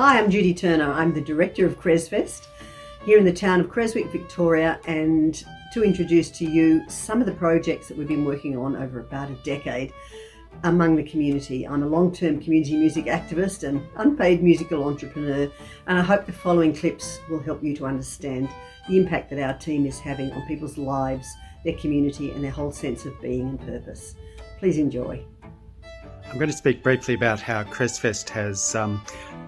Hi, I'm Judy Turner. I'm the director of Cresfest here in the town of Creswick, Victoria, and to introduce to you some of the projects that we've been working on over about a decade among the community. I'm a long-term community music activist and unpaid musical entrepreneur, and I hope the following clips will help you to understand the impact that our team is having on people's lives, their community, and their whole sense of being and purpose. Please enjoy. I'm going to speak briefly about how Cresfest has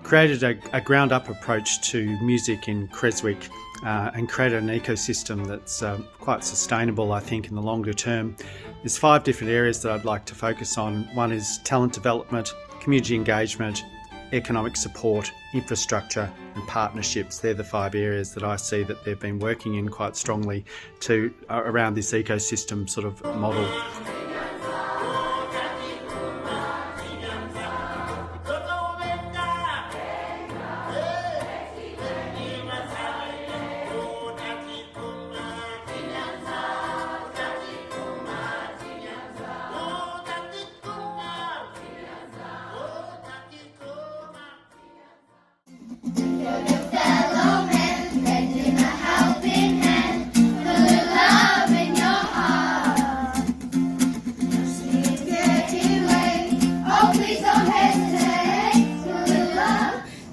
created a ground-up approach to music in Creswick and created an ecosystem that's quite sustainable, I think, in the longer term. There's 5 different areas that I'd like to focus on. One is talent development, community engagement, economic support, infrastructure and partnerships. They're the 5 areas that I see that they've been working in quite strongly to around this ecosystem sort of model.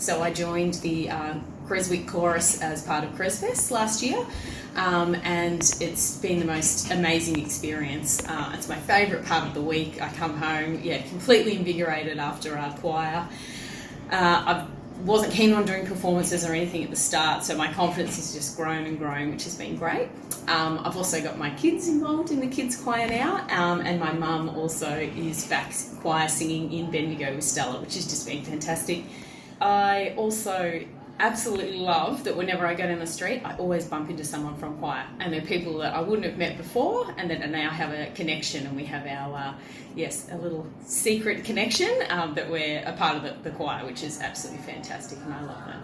So I joined the Creswicvk chorus as part of Cresfest last year, and it's been the most amazing experience. It's my favourite part of the week. I come home, completely invigorated after our choir. I wasn't keen on doing performances or anything at the start, so my confidence has just grown and grown, which has been great. I've also got my kids involved in the kids choir now, and my mum also is back choir singing in Bendigo with Stella, which has just been fantastic. I also absolutely love that whenever I go down the street, I always bump into someone from choir, and they're people that I wouldn't have met before, and that now have a connection, and we have our, a little secret connection that we're a part of the choir, which is absolutely fantastic, and I love that.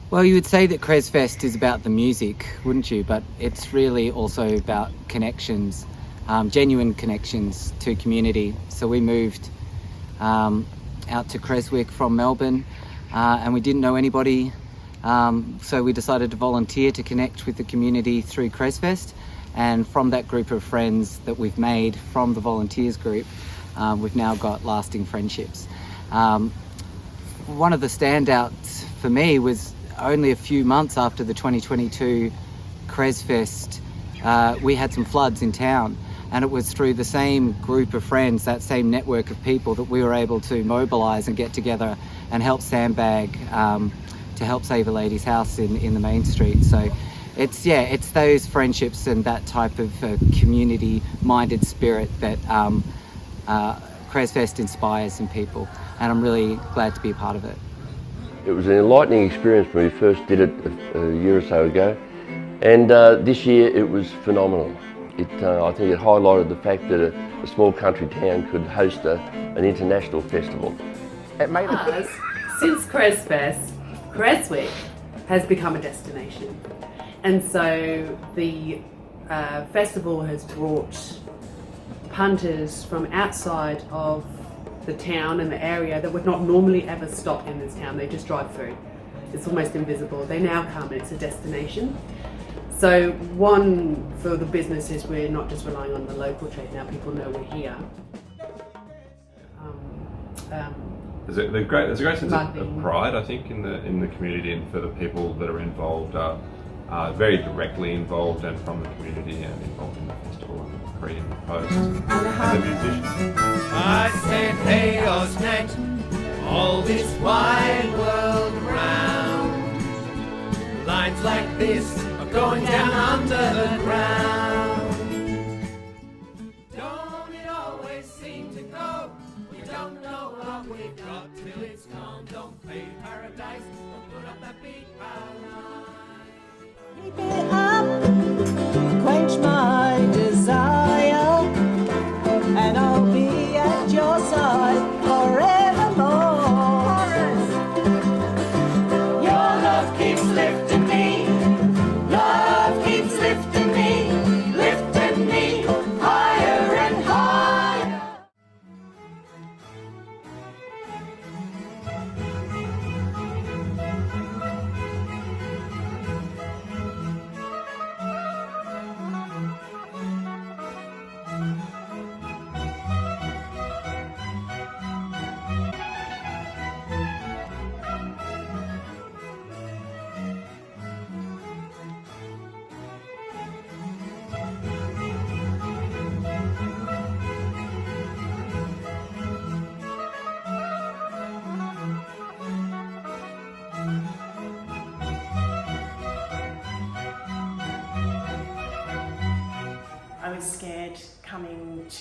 Well, you would say that Cresfest is about the music, wouldn't you? But it's really also about connections. Genuine connections to community. So we moved out to Creswick from Melbourne and we didn't know anybody, so we decided to volunteer to connect with the community through Cresfest, and from that group of friends that we've made from the volunteers group, we've now got lasting friendships. One of the standouts for me was only a few months after the 2022 Cresfest, we had some floods in town. And it was through the same group of friends, that same network of people, that we were able to mobilise and get together and help sandbag to help save a lady's house in the main street. So it's those friendships and that type of community-minded spirit that Cresfest inspires in people, and I'm really glad to be a part of it. It was an enlightening experience when we first did it a year or so ago, and this year it was phenomenal. I think it highlighted the fact that a small country town could host an international festival. It made us. Since Cresfest, Creswick has become a destination, and so the festival has brought punters from outside of the town and the area that would not normally ever stop in this town. They just drive through. It's almost invisible. They now come and it's a destination. So one, for the business, is we're not just relying on the local trade now, people know we're here. There's a great sense of pride, I think, in the community, and for the people that are involved are very directly involved and from the community and involved in the festival and pre and post, and the musicians. I said, hey, Osnet, all this wide world round. Lines like this going down under the ground. Don't it always seem to go? We don't know what we've got till it's gone. Don't play paradise, don't put up that beat Keep it up, quench my desire, and I'll be at your side forevermore. Your love keeps lifting me. Love keeps lifting me.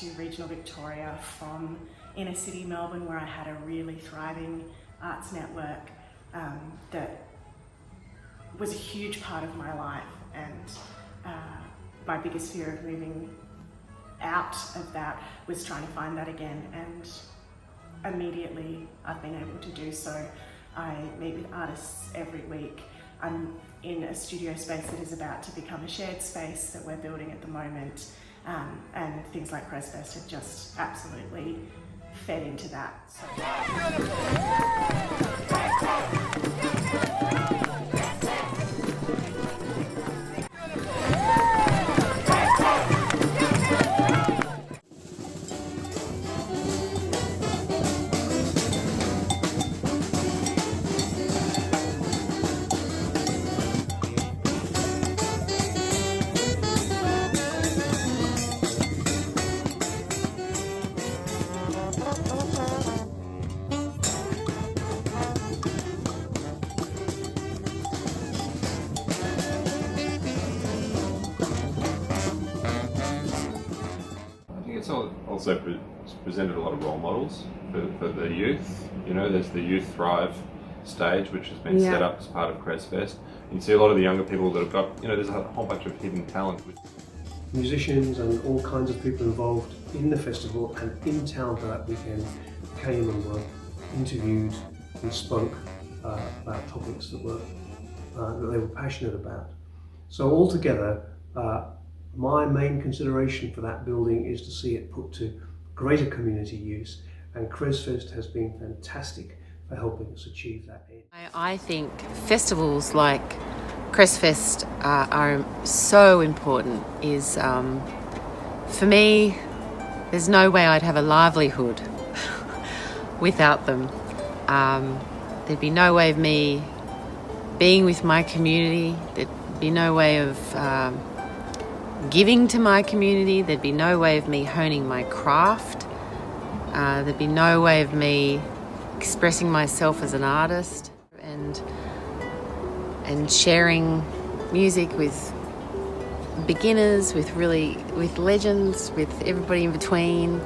to regional Victoria from inner city Melbourne, where I had a really thriving arts network that was a huge part of my life, and my biggest fear of moving out of that was trying to find that again, and immediately I've been able to do so. I meet with artists every week. I'm in a studio space that is about to become a shared space that we're building at the moment, and things like Cresfest have just absolutely fed into that. It's also presented a lot of role models for the youth. You know, there's the Youth Thrive stage, which has been set up as part of Cresfest. You see a lot of the younger people that have got, you know, there's a whole bunch of hidden talent. Musicians and all kinds of people involved in the festival and in town for that weekend came and were interviewed and spoke about topics that they were passionate about. So altogether, my main consideration for that building is to see it put to greater community use, and Cresfest has been fantastic for helping us achieve that end. I think festivals like Cresfest are so important. For me, there's no way I'd have a livelihood without them. There'd be no way of me being with my community. There'd be no way of giving to my community. There'd be no way of me honing my craft. There'd be no way of me expressing myself as an artist and sharing music with beginners, with legends, with everybody in between.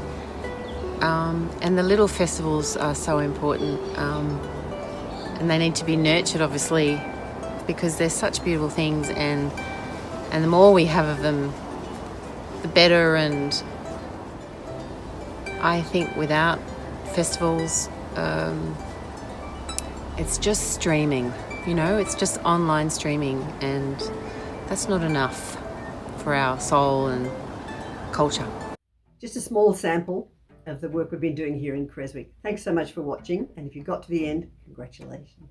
And the little festivals are so important, and they need to be nurtured, obviously, because they're such beautiful things, and the more we have of them, the better. And I think without festivals, it's just streaming, you know, it's just online streaming, and that's not enough for our soul and culture. Just a small sample of the work we've been doing here in Creswick. Thanks so much for watching, and if you got to the end, congratulations.